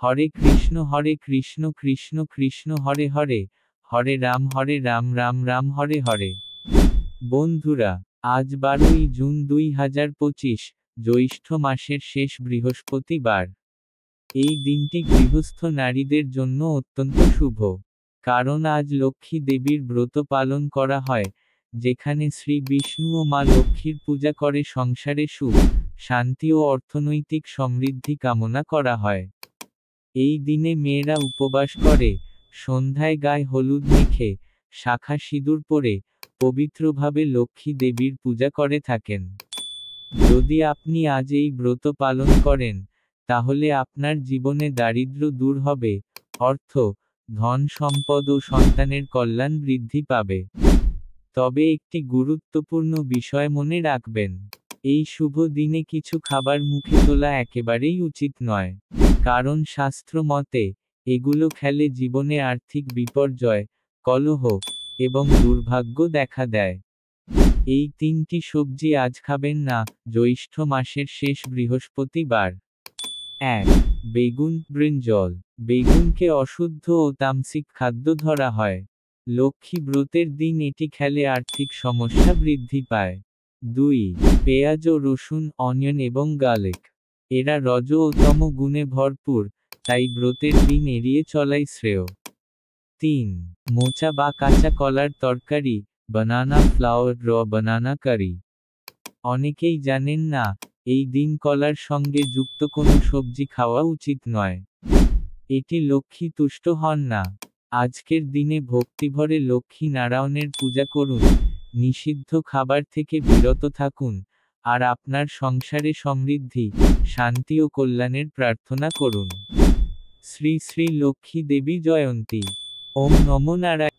হরে কৃষ্ণ কৃষ্ণ কৃষ্ণ হরে হরে, হরে রাম রাম রাম হরে হরে। বন্ধুরা, আজ 12ই জুন 2025, জ্যৈষ্ঠ মাসের শেষ বৃহস্পতিবার। এই দিনটি গৃহস্থ নারীদের জন্য অত্যন্ত শুভ, কারণ আজ লক্ষ্মী দেবীর ব্রত পালন করা হয়, যেখানে শ্রী বিষ্ণু ও মা লক্ষ্মীর পূজা করে সংসারে সুখ, শান্তি ও অর্থনৈতিক সমৃদ্ধি কামনা করা হয়। এই দিনে মেয়েরা উপবাস করে, সন্ধ্যায় গায়ে হলুদ মেখে, শাখা সিঁদুর পরে, পবিত্রভাবে লক্ষ্মী দেবীর পূজা করে থাকেন। যদি আপনি আজ এই ব্রত পালন করেন, তাহলে আপনার জীবনে দারিদ্র্য দূর হবে, অর্থ, ধন সম্পদ ও সন্তানের কল্যাণ বৃদ্ধি পাবে। তবে একটি গুরুত্বপূর্ণ বিষয় মনে রাখবেন, এই শুভ দিনে কিছু খাবার মুখে তোলা একেবারেই উচিত নয়, কারণ শাস্ত্র মতে, এগুলো খেলে জীবনে আর্থিক বিপর্যয়, কলহ এবং দুর্ভাগ্য দেখা দেয়। এই 3টি সবজি আজ খাবেন না, জ্যৈষ্ঠ মাসের শেষ বৃহস্পতিবার। 1. বেগুন, ব্রিঞ্জল। বেগুনকে অশুদ্ধ ও তামসিক খাদ্য ধরা হয়। লক্ষ্মী ব্রতের দিন এটি খেলে আর্থিক সমস্যা বৃদ্ধি পায়। 2. পেঁয়াজ ও রসুন, অনিয়ন এবং গার্লিক। এরা রজ ও তম গুণে ভরপুর, তাই ব্রতের দিন এড়িয়ে চলাই শ্রেয়। 3. মোচা বা কাঁচা কলার তরকারি, বানানা ফ্লাওয়ার র বানানা কারি। অনেকেই জানেন না, এই দিন কলার সঙ্গে যুক্ত কোনো সবজি খাওয়া উচিত নয়। এটি লক্ষ্মী তুষ্ট হন না। আজকের দিনে ভক্তিভরে লক্ষ্মী নারায়ণের পূজা করুন, নিষিদ্ধ খাবার থেকে বিরত থাকুন, আর আপনার সংসারে সমৃদ্ধি, শান্তি ও কল্যাণের প্রার্থনা করুন। শ্রী শ্রী লক্ষ্মী দেবী জয়ন্তী। ওম নমো নারায়ণ।